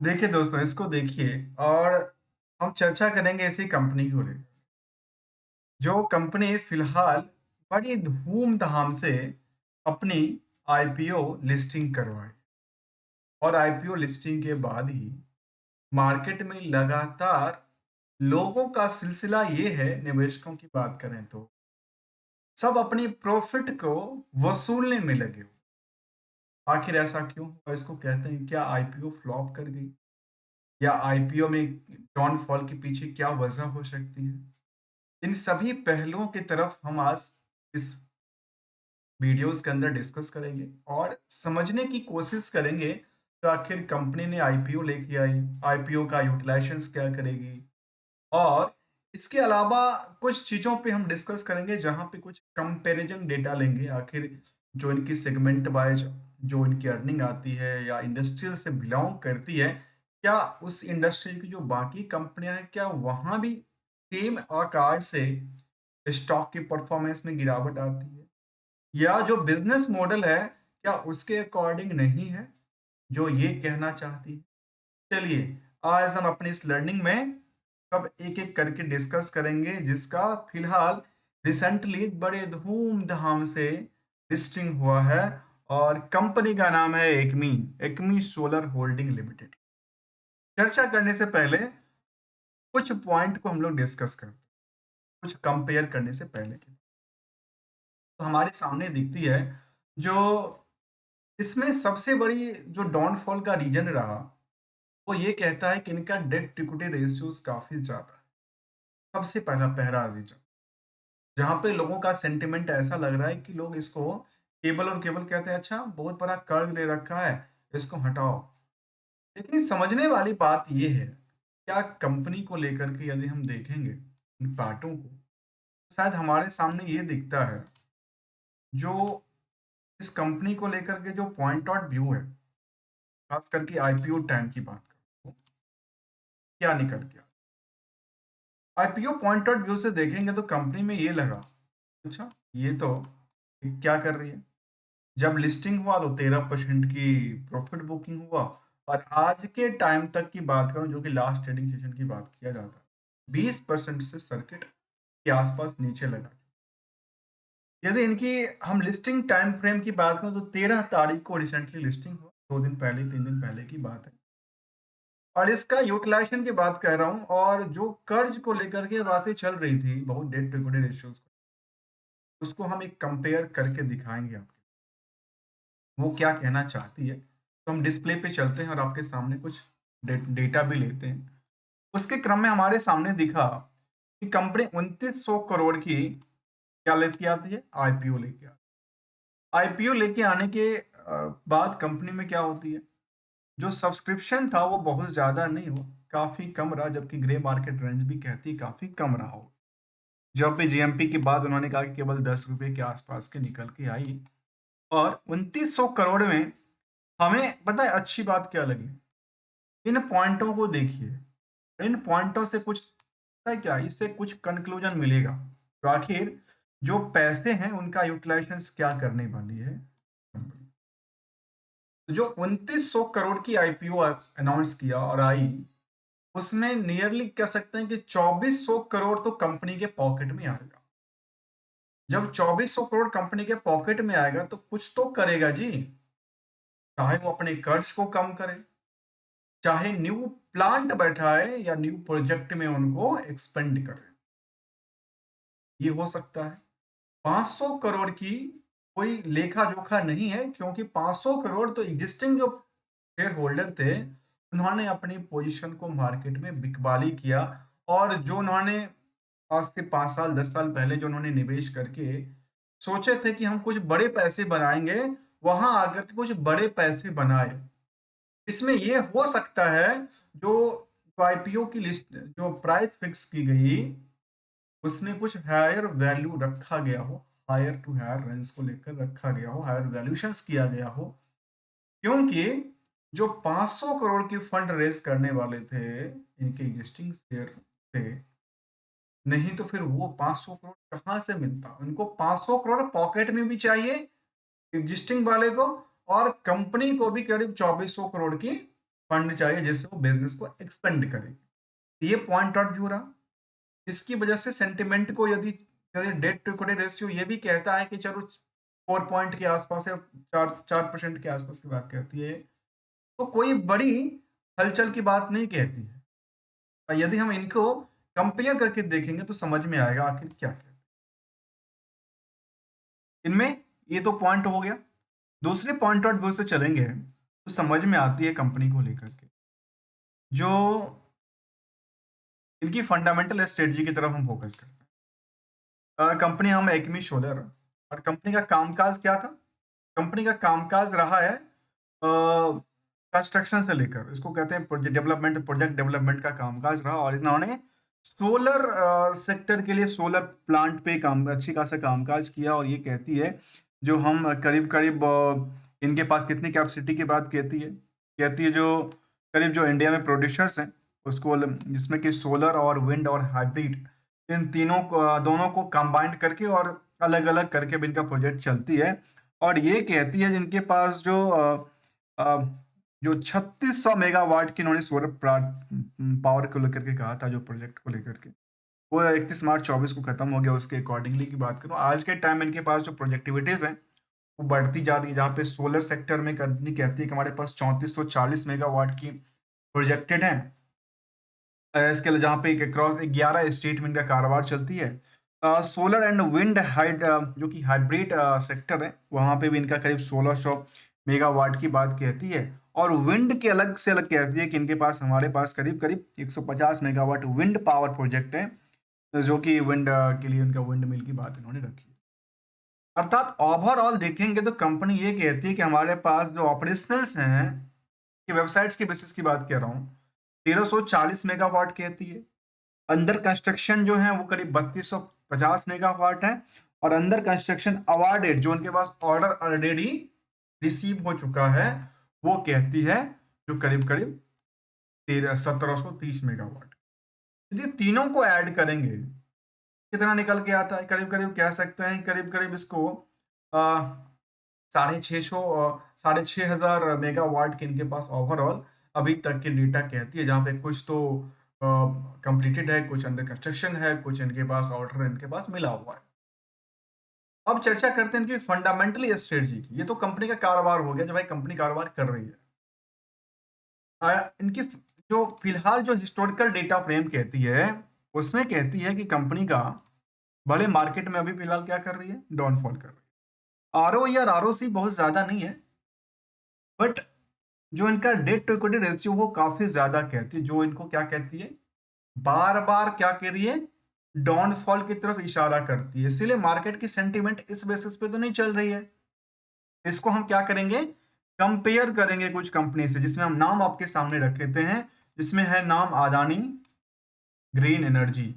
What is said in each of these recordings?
देखिए दोस्तों, इसको देखिए और हम चर्चा करेंगे इसी कंपनी को लेकर। जो कंपनी फिलहाल बड़ी धूम-धाम से अपनी आईपीओ लिस्टिंग करवाई और आईपीओ लिस्टिंग के बाद ही मार्केट में लगातार लोगों का सिलसिला ये है, निवेशकों की बात करें तो, सब अपनी प्रॉफ़िट को वसूलने में लगे हुए। आखिर ऐसा क्यों हुआ? इसको कहते हैं, क्या आईपीओ फ्लॉप कर गई? या आईपीओ में डाउनफॉल के पीछे क्या वजह हो सकती है? इन सभी पहलुओं की तरफ हम आज इस वीडियोस के अंदर डिस्कस करेंगे और समझने की कोशिश करेंगे तो आखिर कंपनी ने आईपीओ लेके आई, आईपीओ का यूटिलाइजेशंस क्या करेगी और इसके अलावा कुछ चीज़ों पे हम डिस्कस करेंगे जहाँ पे कुछ कंपैरिजन डेटा लेंगे। आखिर जो इनकी सेगमेंट वाइज जो इनकी अर्निंग आती है या इंडस्ट्रियल से बिलोंग करती है, क्या उस इंडस्ट्री की जो बाकी कंपनियां हैं, क्या वहाँ भी सेम आकार से स्टॉक की परफॉर्मेंस में गिरावट आती है? या जो बिजनेस मॉडल है, क्या उसके अकॉर्डिंग नहीं है, जो ये कहना चाहती है? चलिए, आज हम अपनी इस लर्निंग में सब एक-एक करके डिस्कस करेंगे, जिसका फिलहाल रिसेंटली बड़े धूम-धाम से लिस्टिंग हुआ है और कंपनी का नाम है acme, acme solar holding limited. चर्चा करने से पहले कुछ पॉइंट को हम लोग डिस्कस करते हैं, कुछ कंपेयर करने से पहले के। तो हमारे सामने दिखती है, जो इसमें सबसे बड़ी जो डाउनफॉल का रीज़न रहा, वो ये कहता है कि इनका डेट टू इक्विटी रेशियोज़ काफ़ी ज़्यादा है। सबसे पहला पहला रीज़न, जहाँ पे लोगों का सेंटिमेंट ऐसा लग रहा है कि लोग इसको केवल और केवल कहते हैं, अच्छा बहुत बड़ा कर्ज ले रखा है, इसको हटाओ। लेकिन समझने वाली बात ये है, क्या कंपनी को लेकर के यदि हम देखेंगे इन पार्टों को, शायद हमारे सामने ये दिखता है, जो इस कंपनी को लेकर के जो पॉइंट आउट व्यू है, खास करके आईपीओ टाइम की बात करूँ, क्या निकल के आईपीओ पॉइंट आउट व्यू से देखेंगे तो कंपनी में ये लगा, अच्छा ये तो क्या कर रही है। जब लिस्टिंग हुआ तो 13% की प्रॉफिट बुकिंग हुआ और आज के टाइम तक की बात करूं, जो कि लास्ट ट्रेडिंग सेशन की बात किया जाता है, 20% से सर्किट के आसपास नीचे लगा। यदि इनकी हम लिस्टिंग टाइम फ्रेम की बात करें तो 13 तारीख को रिसेंटली लिस्टिंग हुआ, 2 दिन पहले 3 दिन पहले की बात है। और इसका यूटिलाइजेशन की बात कह रहा हूँ और जो कर्ज को लेकर के बातें चल रही थी, बहुत डेट टू इक्विटी रेशियोज, उसको हम एक कंपेयर करके दिखाएंगे आपको वो क्या कहना चाहती है। तो हम डिस्प्ले पे चलते हैं और आपके सामने कुछ डेटा भी लेते हैं। उसके क्रम में हमारे सामने दिखा कि कंपनी 2900 करोड़ की क्या लेके आती है, आईपीओ लेके आती है। आईपीओ लेके आने के बाद कंपनी में क्या होती है, जो सब्सक्रिप्शन था वो बहुत ज्यादा नहीं हुआ, काफी कम रहा, जबकि ग्रे मार्केट रेंज भी कहती है काफी कम रहा हो। जब भी जीएमपी के बाद उन्होंने कहा कि केवल 10 रुपए के आसपास के निकल के आई और 2900 करोड़ में हमें पता है अच्छी बात क्या लगी। इन पॉइंटों को देखिए, इन पॉइंटों से कुछ पता है क्या, इससे कुछ कंक्लूजन मिलेगा, तो आखिर जो पैसे हैं उनका यूटिलाइजेशन क्या करने वाली है कंपनी। तो जो 2900 करोड़ की आईपीओ अनाउंस किया और आई, उसमें नियरली कह सकते हैं कि 2400 करोड़ तो कंपनी के पॉकेट में आएगा। जब 2400 करोड़ कंपनी के पॉकेट में आएगा तो कुछ तो करेगा जी, चाहे वो अपने कर्ज को कम करे, चाहे न्यू प्लांट बैठाए या न्यू प्रोजेक्ट में उनको एक्सपेंड करे। ये हो सकता है। 500 करोड़ की कोई लेखा जोखा नहीं है, क्योंकि 500 करोड़ तो एग्जिस्टिंग जो शेयर होल्डर थे, उन्होंने अपनी पोजीशन को मार्केट में बिकवाली किया और जो उन्होंने आज से 5 साल 10 साल पहले जो उन्होंने निवेश करके सोचे थे कि हम कुछ बड़े पैसे बनाएंगे, वहां आकर के कुछ बड़े पैसे बनाए। इसमें ये हो सकता है, जो आईपीओ की लिस्ट जो प्राइस फिक्स की गई, उसमें कुछ हायर वैल्यू रखा गया हो, हायर टू हायर रेंज को लेकर रखा गया हो, हायर वैल्यूशंस किया गया हो, क्योंकि जो 500 करोड़ की फंड रेज करने वाले थे इनके एग्जिस्टिंग शेयर से, नहीं तो फिर वो 500 करोड़ कहाँ से मिलता, उनको 500 करोड़ पॉकेट में भी चाहिए एग्जिस्टिंग वाले को, और कंपनी को भी करीब 2400 करोड़ की फंड चाहिए जिससे वो बिजनेस को एक्सपेंड करे। ये पॉइंट ऑफ व्यू रहा। इसकी वजह से सेंटिमेंट को यदि यदि डेट टू इक्विटी रेशियो ये भी कहता है कि चलो 4 पॉइंट के आसपास है, 4% के आसपास की बात कहती है, तो कोई बड़ी हलचल की बात नहीं कहती है। और यदि हम इनको कंपेयर करके देखेंगे तो समझ में आएगा आखिर क्या क्या इनमें। ये तो पॉइंट हो गया। दूसरे पॉइंट ऑफ व्यू से चलेंगे तो समझ में आती है कंपनी को लेकर के जो इनकी फंडामेंटल स्ट्रेटजी की तरफ हम फोकस करते हैं। कंपनी नाम है एक्मी सोलर, और कंपनी का कामकाज क्या था? कंपनी का कामकाज रहा है कंस्ट्रक्शन से लेकर, इसको कहते हैं प्रोजेक्ट डेवलपमेंट का कामकाज रहा, और इन्होंने सोलर सेक्टर के लिए सोलर प्लांट पे काम अच्छी खासा कामकाज किया। और ये कहती है जो हम करीब करीब इनके पास कितनी कैपेसिटी की बात कहती है जो करीब जो इंडिया में प्रोड्यूसर्स हैं उसको, जिसमें कि सोलर और विंड और हाइब्रिड, इन तीनों को दोनों को कंबाइंड करके और अलग अलग करके भी इनका प्रोजेक्ट चलती है। और ये कहती है जिनके पास जो 3600 मेगावाट की इन्होंने सोलर पावर को लेकर के कहा था, जो प्रोजेक्ट को लेकर के, वो 31 मार्च 24 को खत्म हो गया। उसके अकॉर्डिंगली की बात करूँ, आज के टाइम में इनके पास जो प्रोजेक्टिविटीज है वो बढ़ती जा रही है। जहाँ पे सोलर सेक्टर में कंपनी कहती है कि हमारे पास 3440 मेगावाट की प्रोजेक्टेड है। इसके लिए जहाँ पे अक्रॉस 11 स्टेट में इनका कारोबार चलती है। सोलर एंड विंड जो कि हाइब्रिड सेक्टर है, वहाँ पे भी इनका करीब 1600 मेगावाट की बात कहती है। और विंड के अलग से अलग कहती है कि इनके पास हमारे पास करीब करीब 150 मेगावाट विंड पावर प्रोजेक्ट है, जो कि विंड के लिए उनका विंड मिल की बात इन्होंने रखी है। अर्थात ओवरऑल देखेंगे तो कंपनी ये कहती है कि हमारे पास जो ऑपरेशनल्स हैं, कि वेबसाइट्स की बेसिस की बात कर रहा हूँ, 1340 मेगावाट कहती है। अंडर कंस्ट्रक्शन जो है वो करीब 3250 मेगावाट है। और अंडर कंस्ट्रक्शन अवार्डेड, जो उनके पास ऑर्डर ऑलरेडी रिसीव हो चुका है, वो कहती है जो करीब करीब 1730 मेगावाट। यदि तीनों को ऐड करेंगे कितना निकल के आता है? करीब करीब कह सकते हैं, करीब करीब इसको 6,500 मेगावाट के इनके पास ओवरऑल अभी तक के डेटा कहती है, जहाँ पे कुछ तो कंप्लीटेड है, कुछ अंडर कंस्ट्रक्शन है, कुछ इनके पास ऑर्डर इनके पास मिला हुआ है। अब चर्चा करते हैं इनकी फंडामेंटली स्ट्रेटजी की। ये तो कंपनी का कारोबार हो गया, जो भाई कंपनी कारोबार कर रही है। इनकी जो फिलहाल जो हिस्टोरिकल डेटा फ्रेम कहती है, उसमें कहती है कि कंपनी का बड़े मार्केट में अभी फिलहाल क्या कर रही है? डाउनफॉल कर रही है। आरओ या आरओसी बहुत ज्यादा नहीं है, बट जो इनका डेट टू इक्विटी रेशियो वो काफी ज्यादा कहती है, जो इनको क्या कहती है, बार बार क्या कह रही है, डाउनफॉल की तरफ इशारा करती है। इसीलिए मार्केट की सेंटीमेंट इस बेसिस पे तो नहीं चल रही है। इसको हम क्या करेंगे, कंपेयर करेंगे कुछ कंपनी से, जिसमें हम नाम आपके सामने रख लेते हैं, जिसमें है नाम अदानी ग्रीन एनर्जी।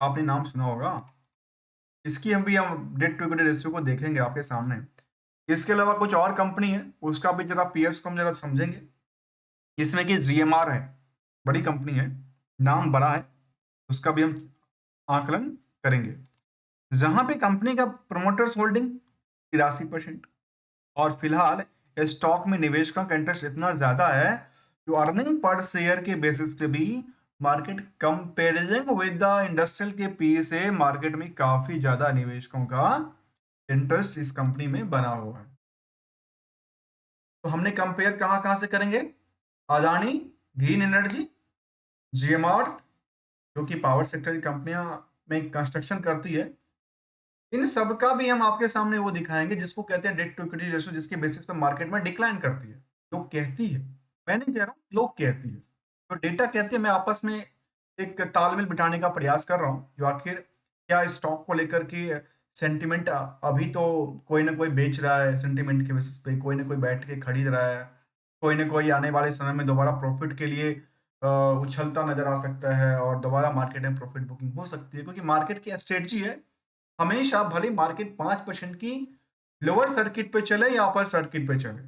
आपने नाम सुना होगा। इसकी हम डेट टू इक्विटी रेशियो को देखेंगे आपके सामने। इसके अलावा कुछ और कंपनी है, उसका भी जरा पीयर्स को हम जरा समझेंगे। इसमें कि जीएमआर है, बड़ी कंपनी है, नाम बड़ा है, उसका भी हम आकलन करेंगे। जहां पे कंपनी का प्रमोटर्स होल्डिंग 83%, और फिलहाल स्टॉक में निवेश का इंटरेस्ट इतना ज्यादा है, जो अर्निंग पर शेयर के बेसिस पे भी market comparison with the industrial के पी से मार्केट में काफी ज्यादा निवेशकों का इंटरेस्ट इस कंपनी में बना हुआ है। तो हमने कंपेयर कहां कहां से करेंगे? अदानी ग्रीन एनर्जी, जीएमआर जो कि पावर सेक्टर की कंपनियां में कंस्ट्रक्शन करती है, इन सब का भी हम आपके सामने वो दिखाएंगे जिसको कहते हैं डेट टू इक्विटी रेशियो, जिसके बेसिस पे मार्केट में डिक्लाइन करती है। लोग कहती है, मैं नहीं कह रहा हूँ, लोग कहती है, तो डेटा कहती है। मैं आपस में एक तालमेल बिठाने का प्रयास कर रहा हूँ, जो आखिर क्या स्टॉक को लेकर के सेंटिमेंट, अभी तो कोई ना कोई बेच रहा है सेंटिमेंट के बेसिस पे, कोई ना कोई बैठ के खरीद रहा है, कोई ना कोई आने वाले समय में दोबारा प्रॉफिट के लिए उछलता नजर आ सकता है, और दोबारा मार्केट में प्रॉफिट बुकिंग हो सकती है, क्योंकि मार्केट की स्ट्रेटजी है हमेशा, भले मार्केट 5% की लोअर सर्किट पे चले या अपर सर्किट पे चले,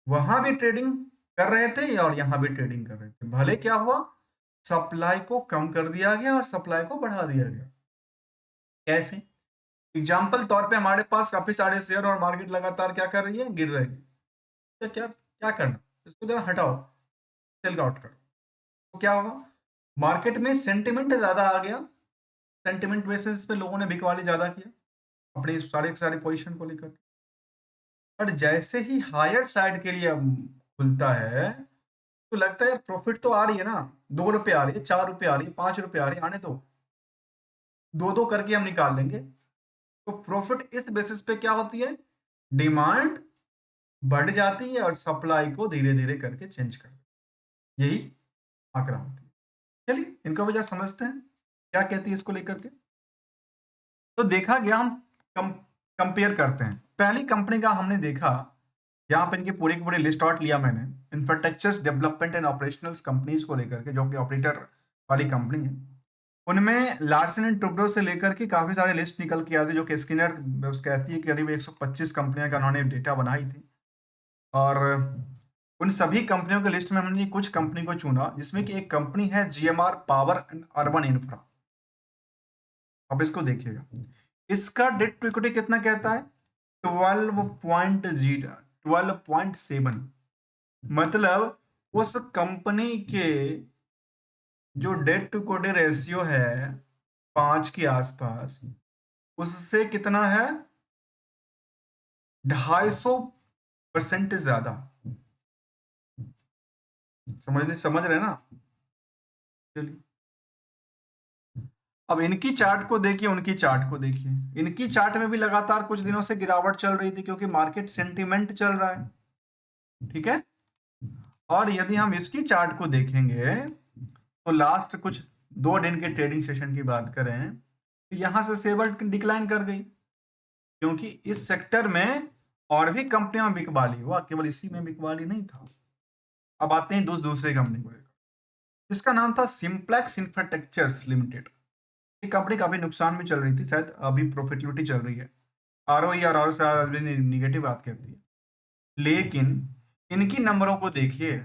वहां भी ट्रेडिंग कर रहे थे और यहां भी ट्रेडिंग कर रहे थे। भले क्या हुआ, सप्लाई को कम कर दिया गया और सप्लाई को बढ़ा दिया गया। कैसे? एग्जाम्पल तौर पे हमारे पास काफी सारे शेयर और मार्केट लगातार क्या कर रही है, गिर रही है। तो क्या क्या करना, इसको जरा हटाओ, सेल आउट करो। तो क्या होगा, मार्केट में सेंटिमेंट ज्यादा आ गया, सेंटिमेंट बेसिस पे लोगों ने बिकवाली ज्यादा किया अपनी सारी पोजीशन को लेकर। पर जैसे ही हायर साइड के लिए अब खुलता है तो लगता है यार प्रॉफिट तो आ रही है ना, 2 रुपए आ रही है, 4 रुपए आ रही है, 5 रुपए आ रही है, आने दो, दो दो करके हम निकाल लेंगे। तो प्रॉफिट इस बेसिस पे क्या होती है, डिमांड बढ़ जाती है और सप्लाई को धीरे धीरे करके चेंज कर, यही आंकड़ा होती है। चलिए इनको वजह समझते हैं क्या कहती है इसको लेकर के। तो देखा गया, हम कंपेयर करते हैं। पहली कंपनी का हमने देखा, यहाँ पे इनकी पूरी की पूरी लिस्ट आउट लिया मैंने, इंफ्रास्ट्रक्चर डेवलपमेंट एंड ऑपरेशनल्स कंपनीज को लेकर के, जो कि ऑपरेटर वाली कंपनी है। उनमें लार्सन एंड टुब्रो से लेकर के काफी सारे लिस्ट निकल के आते, जो कि स्किनर कहती है कि करीब 125 कंपनियां का उन्होंने डेटा बनाई थी। और उन सभी कंपनियों के लिस्ट में हमने कुछ कंपनी को चुना, जिसमें कि एक कंपनी है GMR power and urban infra. अब इसको देखिएगा, इसका डेट टू इक्विटी कितना कहता है, 12.7। मतलब उस कंपनी के जो डेट टू इक्विटी रेशियो है 5 के आसपास, उससे कितना है, 250% ज्यादा। समझ रहे ना। चलिए अब इनकी चार्ट को देखिए, उनकी चार्ट को देखिए। इनकी चार्ट में भी लगातार कुछ दिनों से गिरावट चल रही थी, क्योंकि मार्केट सेंटीमेंट चल रहा है, ठीक है। और यदि हम इसकी चार्ट को देखेंगे तो लास्ट कुछ 2 दिन के ट्रेडिंग सेशन की बात करें तो यहां से सेवर डिक्लाइन कर गई, क्योंकि इस सेक्टर में और भी कंपनियां बिकवाली हुआ, केवल इसी में बिकवाली नहीं था। अब आते हैं दूसरे कंपनी को लेकर, जिसका नाम था सिंप्लेक्स इंफ्रास्ट्रक्चर्स लिमिटेड। ये कंपनी काफी नुकसान में चल रही थी, शायद अभी प्रॉफिटेबिलिटी चल रही है, आरओई और आरओ से निगेटिव बात करती है। लेकिन इनकी नंबरों को देखिए,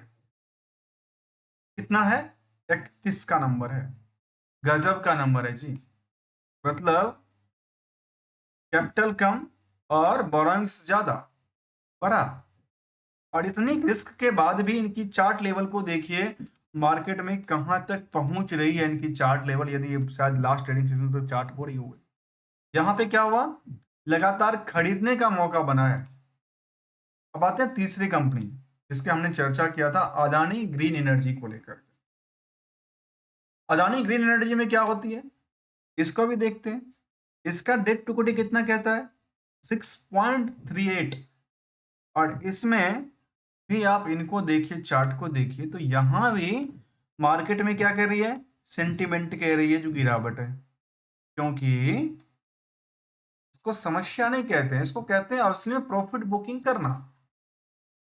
कितना है, 31 का नंबर है, गजब का नंबर है जी। मतलब कैपिटल कम और बोरोइंग्स ज्यादा, बड़ा। और इतनी रिस्क के बाद भी इनकी चार्ट लेवल को देखिए, मार्केट में कहां तक पहुंच रही है इनकी चार्ट लेवल। यदि शायद लास्ट ट्रेडिंग सेशन तो चार्ट हो रही होगी, यहाँ पे क्या हुआ, लगातार खरीदने का मौका बना है। अब आते हैं तीसरी कंपनी, जिसके हमने चर्चा किया था, अदानी ग्रीन एनर्जी को लेकर। अदानी ग्रीन एनर्जी में क्या होती है, इसको भी देखते हैं। इसका डेट टू इक्विटी कितना कहता है, 6.38। और इसमें भी आप इनको देखिए, चार्ट को देखिए, तो यहां भी मार्केट में क्या कह रही है, सेंटिमेंट कह रही है जो गिरावट है। क्योंकि इसको समस्या नहीं कहते हैं, इसको कहते हैं असली में प्रॉफिट बुकिंग करना।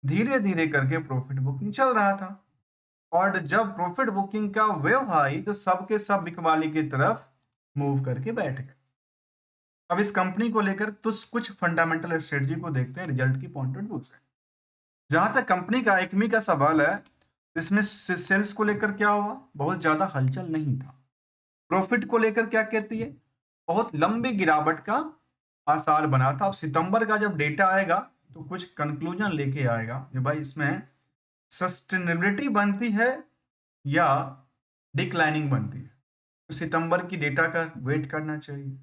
धीरे धीरे करके प्रॉफिट बुकिंग चल रहा था, और जब प्रॉफिट बुकिंग का वेव आई तो सबके सब बिकवाली की तरफ मूव करके बैठ गए। अब इस कंपनी को लेकर तो कुछ फंडामेंटल स्ट्रेटजी को देखते हैं रिजल्ट की पॉइंट ऑफ व्यू से। जहां तक कंपनी का एकमी का सवाल है, इसमें सेल्स को लेकर क्या हुआ, बहुत ज्यादा हलचल नहीं था। प्रॉफिट को लेकर क्या कहती है, बहुत लंबी गिरावट का आसार बना था। अब सितंबर का जब डेटा आएगा तो कुछ कंक्लूजन लेके आएगा कि भाई इसमें सस्टेनेबिलिटी बनती है या डिक्लाइनिंग बनती है। तो सितंबर की डेटा का वेट करना चाहिए।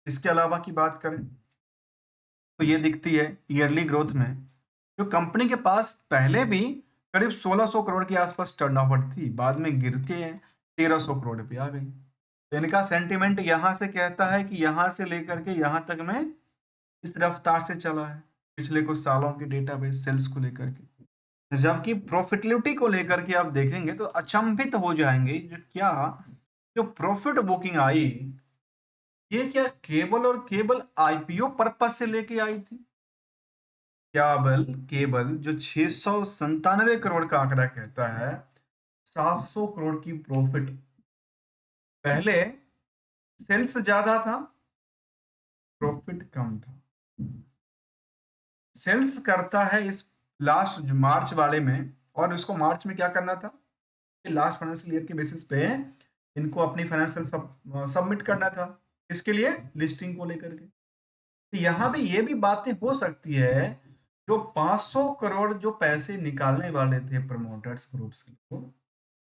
इसके अलावा की बात करें तो ये दिखती है ईयरली ग्रोथ में, जो कंपनी के पास पहले भी करीब 1600 करोड़ के आसपास टर्नओवर थी, बाद में गिर के 1300 करोड़ पे आ गई। तो इनका सेंटिमेंट यहाँ से कहता है कि यहाँ से लेकर के यहाँ तक में इस रफ्तार से चला है पिछले कुछ सालों के डेटाबेस सेल्स को लेकर के। जबकि प्रॉफिटेबिलिटी को लेकर के आप देखेंगे तो अचंभित हो जाएंगे, जो क्या, जो प्रॉफिट बुकिंग आई, ये क्या केवल और केवल आईपीओ पर्पज से लेके आई थी। केवल जो 697 करोड़ का आंकड़ा कहता है 700 करोड़ की प्रॉफिट। पहले सेल्स ज्यादा था, प्रॉफिट कम था। सेल्स करता है इस लास्ट मार्च वाले में, और इसको मार्च में क्या करना था, लास्ट फाइनेंशियल ईयर के बेसिस पे इनको अपनी फाइनेंशियल सबमिट करना था। इसके लिए लिस्टिंग को लेकर के। तो यहाँ भी ये भी बातें हो सकती है जो 500 करोड़ जो पैसे निकालने वाले थे प्रमोटर्स ग्रुप्स के लोग,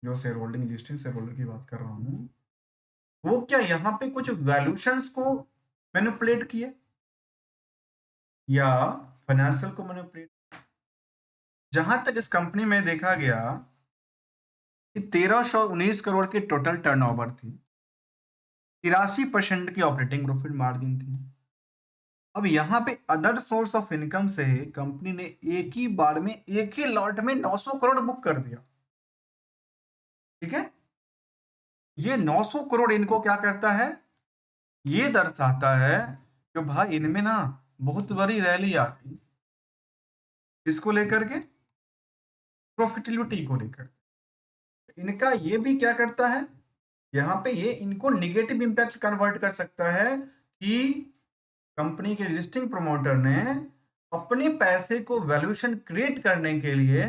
जो share holding listing share holder की बात कर रहा हूँ, वो क्या यहाँ पे कुछ वैल्यूशंस को मैनिपुलेट किए या फाइनेंशियल को मैनिपुलेट? जहां तक इस कंपनी में देखा गया कि 1319 करोड़ की टोटल टर्नओवर थी, 83% की ऑपरेटिंग प्रॉफिट मार्जिन थी। अब यहाँ पे अदर सोर्स ऑफ इनकम से कंपनी ने एक ही बार में एक ही लॉट में 900 करोड़ बुक कर दिया। ठीक है, ये 900 करोड़ इनको क्या करता है, ये दर्शाता है कि भाई इनमें ना बहुत बड़ी रैली आ गई। इसको लेकर के, प्रॉफिटेबिलिटी को लेकर। इनका ये भी क्या करता है, यहाँ पे ये इनको निगेटिव इंपैक्ट कन्वर्ट कर सकता है कि कंपनी के एग्जिस्टिंग प्रमोटर ने अपने पैसे को वैल्यूएशन क्रिएट करने के लिए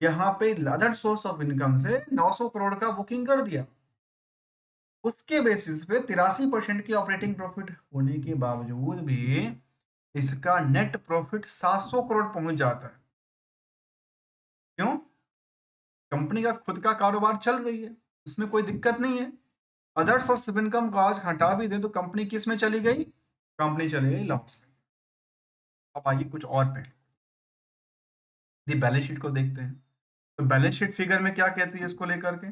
यहाँ पे अदर सोर्स ऑफ इनकम से 900 करोड़ का बुकिंग कर दिया। उसके बेसिस पे 83% की ऑपरेटिंग प्रॉफिट होने के बावजूद भी इसका नेट प्रॉफिट 700 करोड़ पहुंच जाता है। क्यों? कंपनी का खुद का कारोबार चल रही है, इसमें कोई दिक्कत नहीं है। अदर सोर्स ऑफ इनकम को आज हटा भी दे तो कंपनी किस में चली गई, कंपनी चली गई लॉस में। अब आइए कुछ और पहले बैलेंस शीट को देखते हैं। तो बैलेंस शीट फिगर में क्या कहती है इसको लेकर के,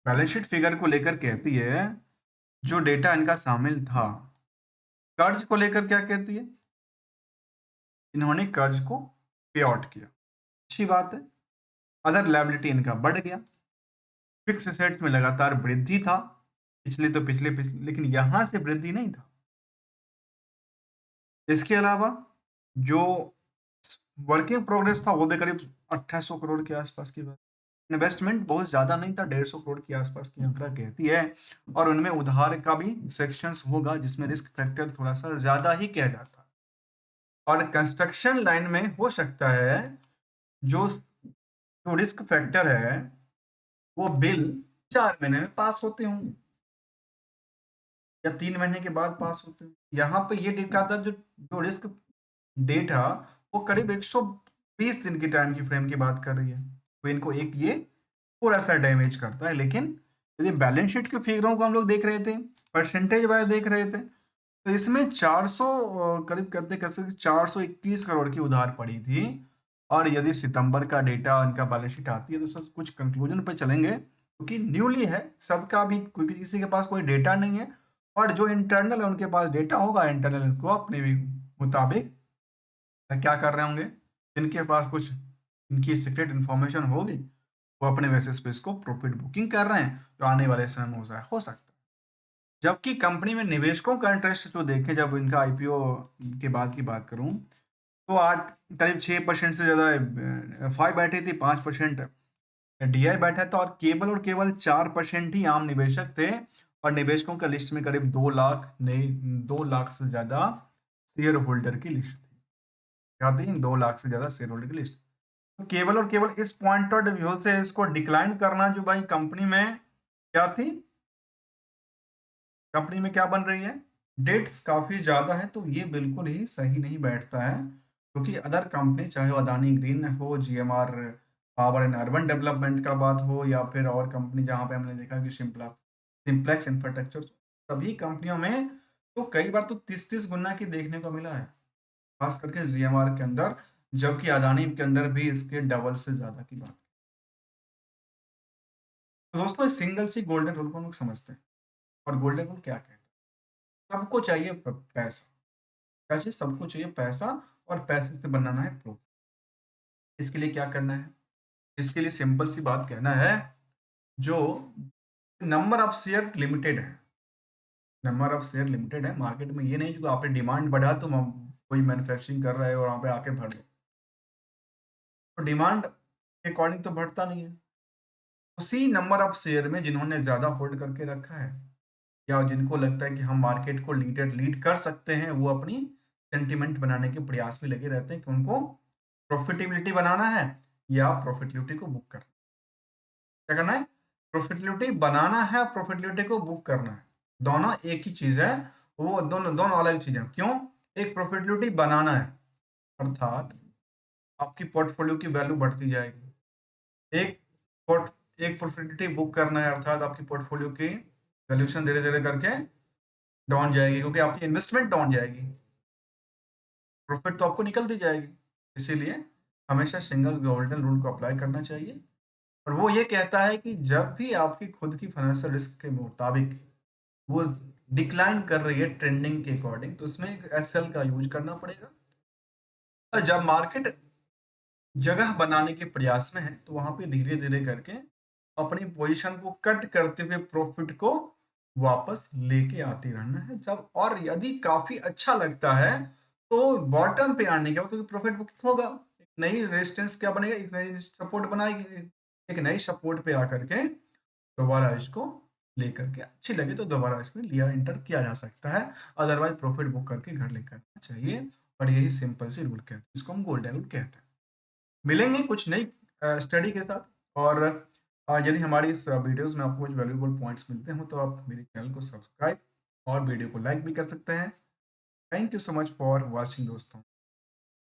बैलेंस शीट फिगर को लेकर कहती है जो डेटा इनका शामिल था। कर्ज को लेकर क्या कहती है, इन्होंने कर्ज को पे आउट किया, अच्छी बात है। अदर लायबिलिटी इनका बढ़ गया, फिक्स एसेट्स में लगातार वृद्धि था, पिछले तो पिछले पिछले, लेकिन यहां से वृद्धि नहीं था। इसके अलावा जो वर्किंग प्रोग्रेस था वो भी करीब 2800 करोड़ के आसपास की बात। इन्वेस्टमेंट बहुत ज्यादा नहीं था, 150 करोड़ के आसपास की आंकड़ा कहती है। और उनमें उधार का भी सेक्शंस होगा जिसमें रिस्क फैक्टर थोड़ा सा ज्यादा ही किया जाता है। और कंस्ट्रक्शन लाइन में हो सकता है जो जो रिस्क फैक्टर है वो बिल 4 महीने में पास होते होंगे या 3 महीने के बाद पास होते हैं। यहाँ पे ये देखा था जो जो रिस्क डेट है वो करीब 120 दिन की टाइम की फ्रेम की बात कर रही है, तो इनको एक ये थोड़ा सा डैमेज करता है। लेकिन यदि बैलेंस शीट के फिगरों को हम लोग देख रहे थे, परसेंटेज वाइज देख रहे थे, तो इसमें 400 करीब करते करते 421 करोड़ की उधार पड़ी थी। और यदि सितंबर का डेटा उनका बैलेंस शीट आती है तो सब कुछ कंक्लूजन पर चलेंगे, क्योंकि न्यूली है सबका भी, क्योंकि किसी के पास कोई डेटा नहीं है। और जो इंटरनल है उनके पास डेटा होगा, इंटरनल को अपने भी मुताबिक क्या कर रहे होंगे, जिनके पास कुछ इनकी सीक्रेट इन्फॉर्मेशन होगी वो अपने बेसिस पे इसको प्रॉफिट बुकिंग कर रहे हैं, जो आने वाले समय में हो सकता है। जबकि कंपनी में निवेशकों का इंटरेस्ट जो देखें, जब इनका आईपीओ के बाद की बात करूं तो आठ करीब 6% से ज़्यादा फाइव बैठे थी, 5% डीआई बैठा था, और केवल 4% ही आम निवेशक थे। और निवेशकों का लिस्ट में करीब 2 लाख, नहीं 2 लाख से ज़्यादा शेयर होल्डर की लिस्ट थी। क्या थी? 2 लाख से ज़्यादा शेयर होल्डर की लिस्ट। तो केवल इस पॉइंट ऑफ व्यू से इसको डिक्लाइन करना, जो भाई कंपनी में क्या थी, कंपनी में क्या बन रही है, डेट्स काफी ज्यादा है, तो ये बिल्कुल ही सही नहीं बैठता है। क्योंकि अदर कंपनी, चाहे वो अदानी ग्रीन हो, GMR power and urban development का बात हो, या फिर और कंपनी जहां पे हमने देखा कि सिंप्लेक्स इंफ्रास्ट्रक्चर, सभी कंपनियों में तो कई बार तो 30-30 गुना की देखने को मिला है, खास करके जीएमआर के अंदर। जबकि अदानी के अंदर भी इसके डबल से ज्यादा की बात। तो दोस्तों इस सिंगल सी गोल्डन रूल को हम लोग समझते हैं। और गोल्डन रूल क्या कहता है? सबको चाहिए पैसा। क्या चाहिए? सबको चाहिए पैसा, और पैसे से बनाना है प्रॉफिट। इसके लिए क्या करना है? इसके लिए सिंपल सी बात कहना है, जो नंबर ऑफ शेयर लिमिटेड है, नंबर ऑफ शेयर लिमिटेड है मार्केट में। ये नहीं जो आपने डिमांड बढ़ा तो कोई मैन्युफैक्चरिंग कर रहा है और वहां पे आके भर दो, तो डिमांड के अकॉर्डिंग तो बढ़ता नहीं है। उसी नंबर ऑफ शेयर में जिन्होंने ज्यादा होल्ड करके रखा है, या जिनको लगता है कि हम मार्केट को लीड कर सकते हैं, वो अपनी सेंटिमेंट बनाने के प्रयास में लगे रहते हैं कि उनको प्रॉफिटेबिलिटी बनाना है या प्रॉफिटेबिलिटी को बुक करना। क्या करना है? प्रॉफिटेबिलिटी बनाना है, प्रॉफिटेबिलिटी को बुक करना है। दोनों एक ही चीज है, वो दोनों दोनों अलग चीजें। क्यों? एक प्रॉफिटेबिलिटी बनाना है अर्थात आपकी पोर्टफोलियो की वैल्यू बढ़ती जाएगी। एक पोर्ट एक प्रोफिटेबिलिटी बुक करना है, अर्थात आपकी पोर्टफोलियो की वैल्यूएशन धीरे-धीरे करके डाउन जाएगी, क्योंकि आपकी इन्वेस्टमेंट डाउन जाएगी। प्रॉफ़िट तो आपको निकलती जाएगी। इसीलिए हमेशा सिंगल गोल्डन रूल को अप्लाई करना चाहिए, और वो ये कहता है कि जब भी आपकी खुद की फाइनेंशियल रिस्क के मुताबिक वो डिक्लाइन कर रही है ट्रेंडिंग के अकॉर्डिंग, तो उसमें एक एसएल का यूज़ करना पड़ेगा। और जब मार्केट जगह बनाने के प्रयास में है, तो वहाँ पे धीरे-धीरे करके अपनी पोज़ीशन को कट करते हुए प्रॉफ़िट को वापस लेके आते रहना है। जब और यदि काफ़ी अच्छा लगता है, तो बॉटम पे आने के बाद, क्योंकि प्रॉफ़िट बुकिंग होगा, एक नई रेजिस्टेंस क्या बनेगा, एक नई सपोर्ट बनाएगी, एक नई सपोर्ट पे आकर के दोबारा इसको लेकर के अच्छी लगे तो दोबारा इसमें लिया एंटर किया जा सकता है। अदरवाइज़ प्रॉफ़िट बुक करके घर लेकर आना चाहिए, और यही सिंपल सी रूल कहते हैं, इसको हम गोल्डन रूल कहते हैं। मिलेंगे कुछ नई स्टडी के साथ, और यदि हमारी इस वीडियोज़ में आपको कुछ वैल्यूएबल पॉइंट्स मिलते हों, तो आप मेरे चैनल को सब्सक्राइब और वीडियो को लाइक भी कर सकते हैं। Thank you so much for watching दोस्तों।